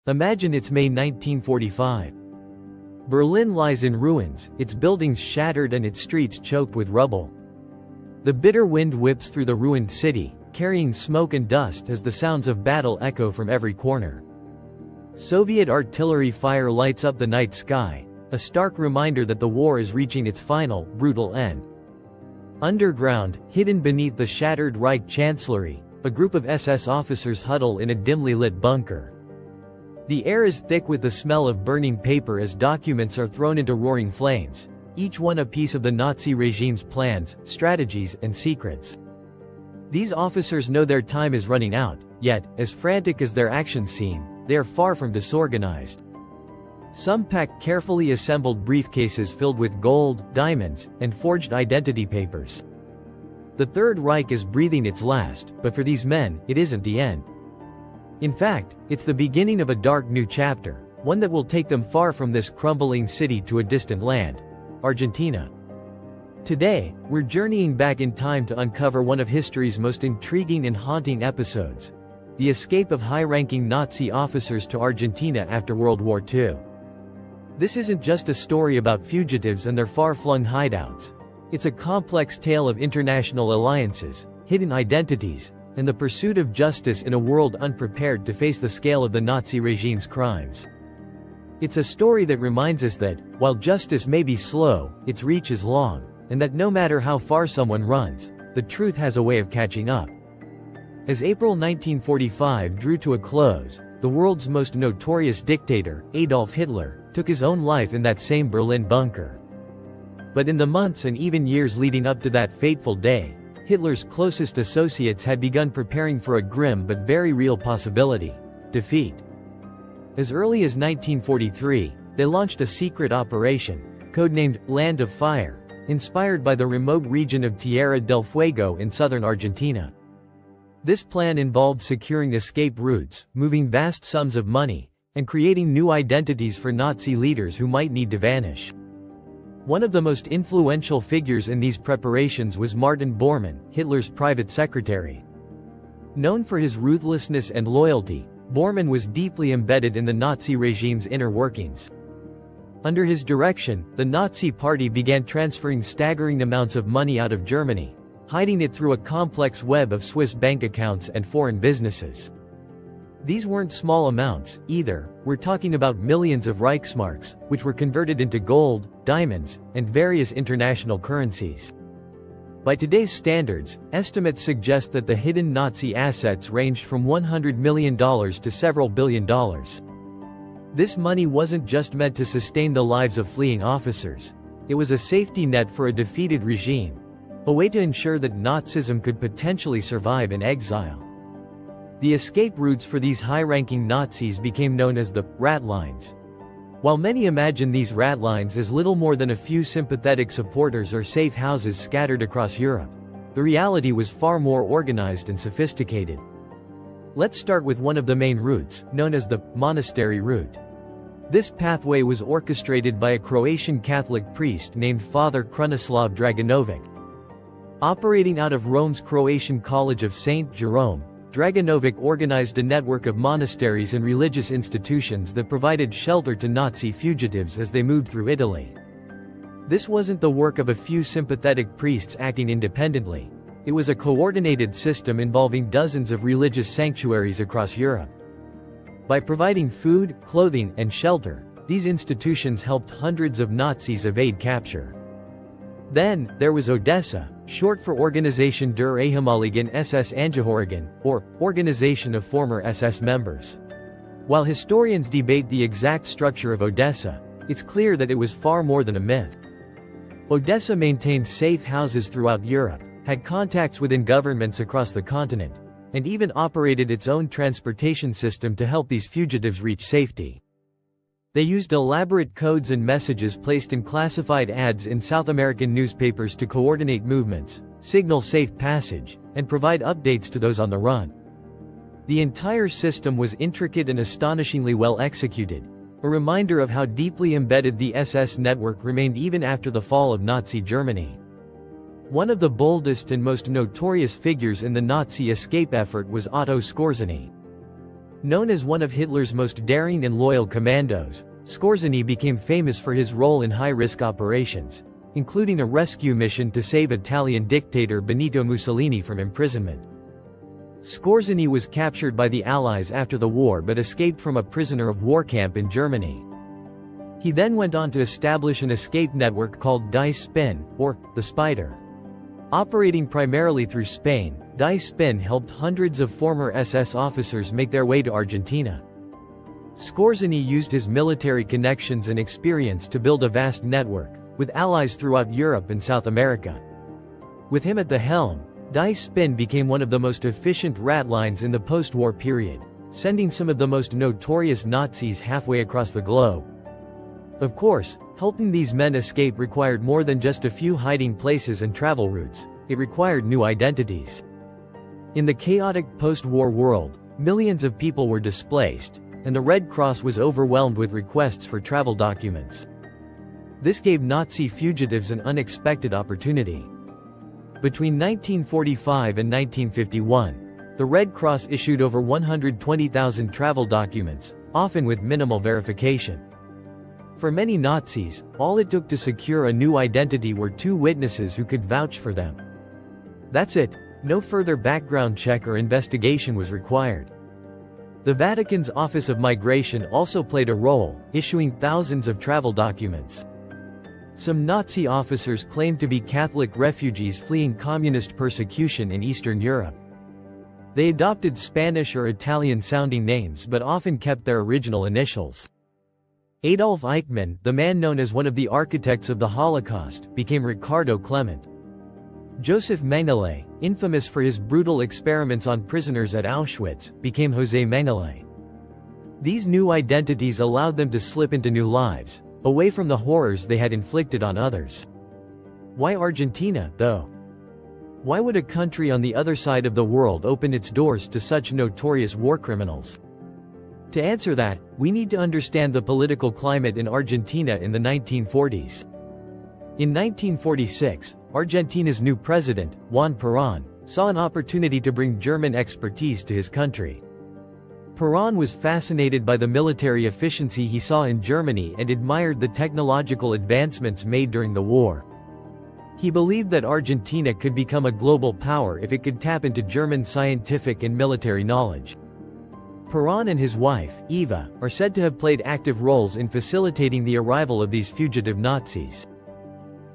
Imagine it's May 1945. Berlin lies in ruins, its buildings shattered and its streets choked with rubble. The bitter wind whips through the ruined city, carrying smoke and dust as the sounds of battle echo from every corner. Soviet artillery fire lights up the night sky, a stark reminder that the war is reaching its final, brutal end. Underground, hidden beneath the shattered Reich Chancellery, a group of SS officers huddle in a dimly lit bunker. The air is thick with the smell of burning paper as documents are thrown into roaring flames, each one a piece of the Nazi regime's plans, strategies, and secrets. These officers know their time is running out, yet, as frantic as their actions seem, they are far from disorganized. Some pack carefully assembled briefcases filled with gold, diamonds, and forged identity papers. The Third Reich is breathing its last, but for these men, it isn't the end. In fact, it's the beginning of a dark new chapter, one that will take them far from this crumbling city to a distant land, Argentina. Today, we're journeying back in time to uncover one of history's most intriguing and haunting episodes: the escape of high-ranking Nazi officers to Argentina after World War II. This isn't just a story about fugitives and their far-flung hideouts. It's a complex tale of international alliances, hidden identities, and the pursuit of justice in a world unprepared to face the scale of the Nazi regime's crimes. It's a story that reminds us that, while justice may be slow, its reach is long, and that no matter how far someone runs, the truth has a way of catching up. As April 1945 drew to a close, the world's most notorious dictator, Adolf Hitler, took his own life in that same Berlin bunker. But in the months and even years leading up to that fateful day, Hitler's closest associates had begun preparing for a grim but very real possibility: defeat. As early as 1943, they launched a secret operation, codenamed Land of Fire, inspired by the remote region of Tierra del Fuego in southern Argentina. This plan involved securing escape routes, moving vast sums of money, and creating new identities for Nazi leaders who might need to vanish. One of the most influential figures in these preparations was Martin Bormann, Hitler's private secretary. Known for his ruthlessness and loyalty, Bormann was deeply embedded in the Nazi regime's inner workings. Under his direction, the Nazi Party began transferring staggering amounts of money out of Germany, hiding it through a complex web of Swiss bank accounts and foreign businesses. These weren't small amounts, either. We're talking about millions of Reichsmarks, which were converted into gold, diamonds, and various international currencies. By today's standards, estimates suggest that the hidden Nazi assets ranged from $100 million to several $billion. This money wasn't just meant to sustain the lives of fleeing officers. It was a safety net for a defeated regime, a way to ensure that Nazism could potentially survive in exile. The escape routes for these high-ranking Nazis became known as the Ratlines. While many imagine these Ratlines as little more than a few sympathetic supporters or safe houses scattered across Europe, the reality was far more organized and sophisticated. Let's start with one of the main routes, known as the Monastery route. This pathway was orchestrated by a Croatian Catholic priest named Father Krunoslav Draganovic. Operating out of Rome's Croatian College of St. Jerome, Draganovic organized a network of monasteries and religious institutions that provided shelter to Nazi fugitives as they moved through Italy. This wasn't the work of a few sympathetic priests acting independently. It was a coordinated system involving dozens of religious sanctuaries across Europe. By providing food, clothing, and shelter, these institutions helped hundreds of Nazis evade capture. Then, there was ODESSA, short for Organisation der ehemaligen SS Angehörigen, or Organization of Former SS Members. While historians debate the exact structure of ODESSA, it's clear that it was far more than a myth. ODESSA maintained safe houses throughout Europe, had contacts within governments across the continent, and even operated its own transportation system to help these fugitives reach safety. They used elaborate codes and messages placed in classified ads in South American newspapers to coordinate movements, signal safe passage, and provide updates to those on the run. The entire system was intricate and astonishingly well executed, a reminder of how deeply embedded the SS network remained even after the fall of Nazi Germany. One of the boldest and most notorious figures in the Nazi escape effort was Otto Skorzeny. Known as one of Hitler's most daring and loyal commandos, Skorzeny became famous for his role in high-risk operations, including a rescue mission to save Italian dictator Benito Mussolini from imprisonment. Skorzeny was captured by the Allies after the war but escaped from a prisoner of war camp in Germany. He then went on to establish an escape network called Die Spin, or the Spider. Operating primarily through Spain, Die Spin helped hundreds of former SS officers make their way to Argentina. Skorzeny used his military connections and experience to build a vast network, with allies throughout Europe and South America. With him at the helm, Die Spin became one of the most efficient ratlines in the post-war period, sending some of the most notorious Nazis halfway across the globe. Of course, helping these men escape required more than just a few hiding places and travel routes. It required new identities. In the chaotic post-war world, millions of people were displaced, and the Red Cross was overwhelmed with requests for travel documents. This gave Nazi fugitives an unexpected opportunity. Between 1945 and 1951, the Red Cross issued over 120,000 travel documents, often with minimal verification. For many Nazis, all it took to secure a new identity were two witnesses who could vouch for them. That's it, no further background check or investigation was required. The Vatican's Office of Migration also played a role, issuing thousands of travel documents. Some Nazi officers claimed to be Catholic refugees fleeing communist persecution in Eastern Europe. They adopted Spanish or Italian-sounding names but often kept their original initials. Adolf Eichmann, the man known as one of the architects of the Holocaust, became Ricardo Clement. Josef Mengele, infamous for his brutal experiments on prisoners at Auschwitz, became Josef Mengele. These new identities allowed them to slip into new lives, away from the horrors they had inflicted on others. Why Argentina, though? Why would a country on the other side of the world open its doors to such notorious war criminals? To answer that, we need to understand the political climate in Argentina in the 1940s. In 1946, Argentina's new president, Juan Perón, saw an opportunity to bring German expertise to his country. Perón was fascinated by the military efficiency he saw in Germany and admired the technological advancements made during the war. He believed that Argentina could become a global power if it could tap into German scientific and military knowledge. Perón and his wife, Eva, are said to have played active roles in facilitating the arrival of these fugitive Nazis.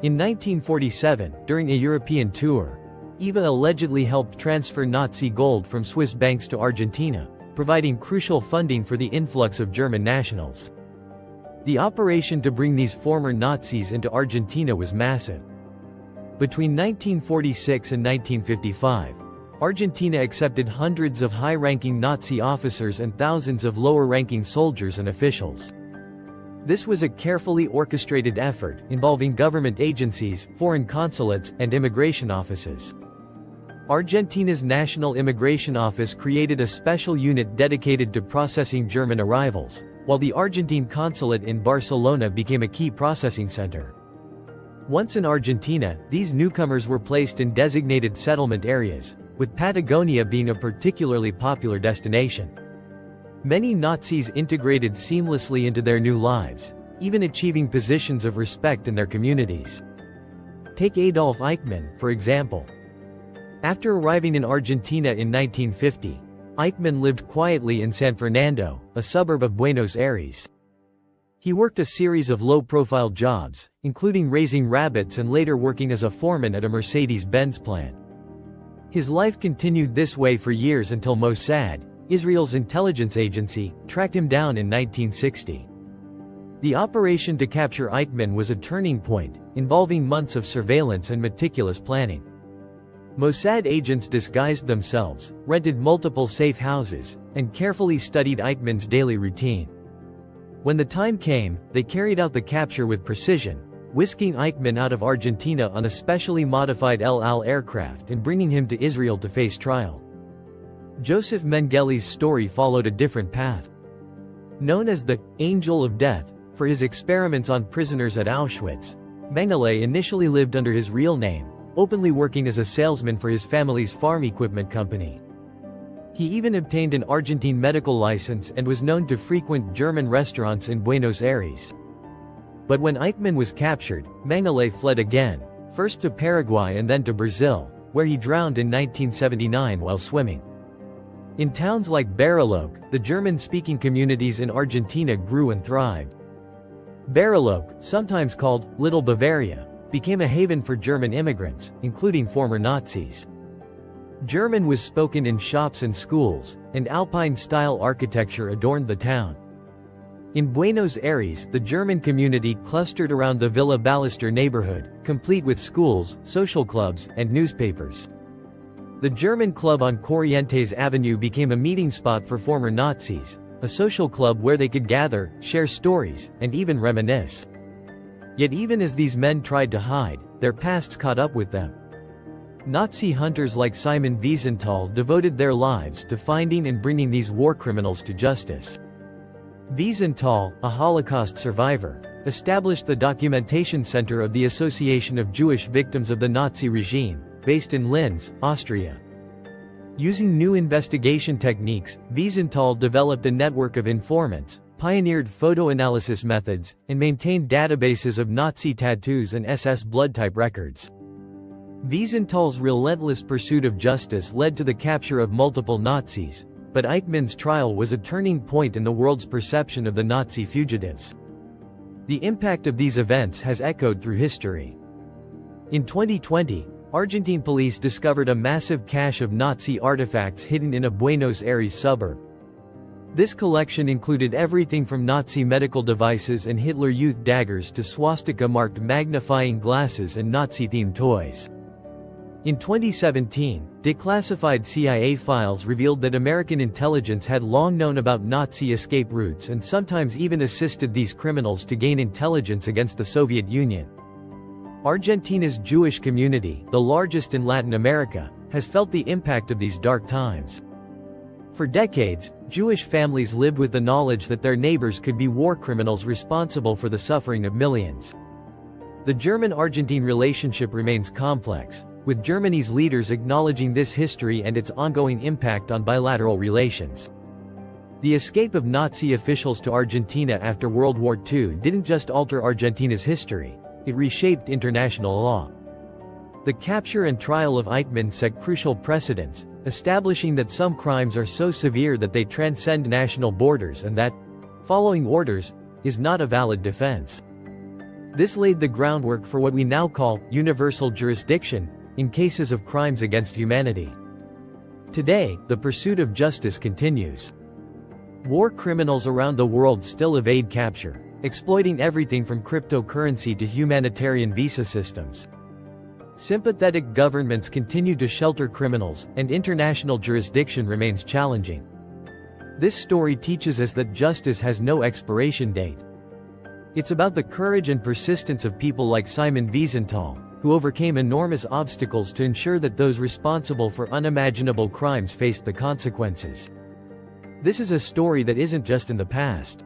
In 1947, during a European tour, Eva allegedly helped transfer Nazi gold from Swiss banks to Argentina, providing crucial funding for the influx of German nationals. The operation to bring these former Nazis into Argentina was massive. Between 1946 and 1955, Argentina accepted hundreds of high-ranking Nazi officers and thousands of lower-ranking soldiers and officials. This was a carefully orchestrated effort, involving government agencies, foreign consulates, and immigration offices. Argentina's National Immigration Office created a special unit dedicated to processing German arrivals, while the Argentine consulate in Barcelona became a key processing center. Once in Argentina, these newcomers were placed in designated settlement areas, with Patagonia being a particularly popular destination. Many Nazis integrated seamlessly into their new lives, even achieving positions of respect in their communities. Take Adolf Eichmann, for example. After arriving in Argentina in 1950, Eichmann lived quietly in San Fernando, a suburb of Buenos Aires. He worked a series of low-profile jobs, including raising rabbits and later working as a foreman at a Mercedes-Benz plant. His life continued this way for years until Mossad, Israel's intelligence agency, tracked him down in 1960. The operation to capture Eichmann was a turning point, involving months of surveillance and meticulous planning. Mossad agents disguised themselves, rented multiple safe houses, and carefully studied Eichmann's daily routine. When the time came, they carried out the capture with precision, whisking Eichmann out of Argentina on a specially modified El Al aircraft and bringing him to Israel to face trial. Josef Mengele's story followed a different path. Known as the Angel of Death for his experiments on prisoners at Auschwitz, Mengele initially lived under his real name, openly working as a salesman for his family's farm equipment company. He even obtained an Argentine medical license and was known to frequent German restaurants in Buenos Aires. But when Eichmann was captured, Mengele fled again, first to Paraguay and then to Brazil, where he drowned in 1979 while swimming. In towns like Bariloche, the German-speaking communities in Argentina grew and thrived. Bariloche, sometimes called Little Bavaria, became a haven for German immigrants, including former Nazis. German was spoken in shops and schools, and Alpine-style architecture adorned the town. In Buenos Aires, the German community clustered around the Villa Ballester neighborhood, complete with schools, social clubs, and newspapers. The German club on Corrientes Avenue became a meeting spot for former Nazis, a social club where they could gather, share stories, and even reminisce. Yet even as these men tried to hide, their pasts caught up with them. Nazi hunters like Simon Wiesenthal devoted their lives to finding and bringing these war criminals to justice. Wiesenthal, a Holocaust survivor, established the Documentation Center of the Association of Jewish Victims of the Nazi Regime, based in Linz, Austria. Using new investigation techniques, Wiesenthal developed a network of informants, pioneered photo analysis methods, and maintained databases of Nazi tattoos and SS blood type records. Wiesenthal's relentless pursuit of justice led to the capture of multiple Nazis, but Eichmann's trial was a turning point in the world's perception of the Nazi fugitives. The impact of these events has echoed through history. In 2020, Argentine police discovered a massive cache of Nazi artifacts hidden in a Buenos Aires suburb. This collection included everything from Nazi medical devices and Hitler Youth daggers to swastika-marked magnifying glasses and Nazi-themed toys. In 2017, declassified CIA files revealed that American intelligence had long known about Nazi escape routes and sometimes even assisted these criminals to gain intelligence against the Soviet Union. Argentina's Jewish community, the largest in Latin America, has felt the impact of these dark times. For decades, Jewish families lived with the knowledge that their neighbors could be war criminals responsible for the suffering of millions. The German-Argentine relationship remains complex, with Germany's leaders acknowledging this history and its ongoing impact on bilateral relations. The escape of Nazi officials to Argentina after World War II didn't just alter Argentina's history, it reshaped international law. The capture and trial of Eichmann set crucial precedents, establishing that some crimes are so severe that they transcend national borders and that, following orders, is not a valid defense. This laid the groundwork for what we now call universal jurisdiction in cases of crimes against humanity. Today, the pursuit of justice continues. War criminals around the world still evade capture, exploiting everything from cryptocurrency to humanitarian visa systems. Sympathetic governments continue to shelter criminals, and international jurisdiction remains challenging. This story teaches us that justice has no expiration date. It's about the courage and persistence of people like Simon Wiesenthal, who overcame enormous obstacles to ensure that those responsible for unimaginable crimes faced the consequences. This is a story that isn't just in the past.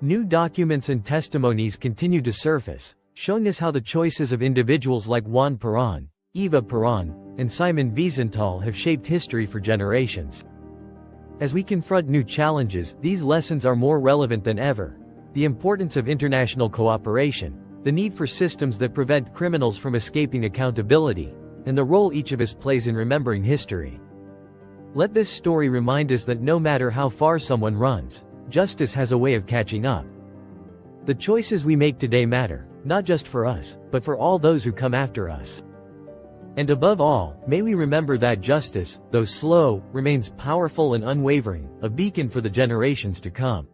New documents and testimonies continue to surface, showing us how the choices of individuals like Juan Perón, Eva Perón, and Simon Wiesenthal have shaped history for generations. As we confront new challenges, these lessons are more relevant than ever. The importance of international cooperation, the need for systems that prevent criminals from escaping accountability, and the role each of us plays in remembering history. Let this story remind us that no matter how far someone runs, justice has a way of catching up. The choices we make today matter, not just for us, but for all those who come after us. And above all, may we remember that justice, though slow, remains powerful and unwavering, a beacon for the generations to come.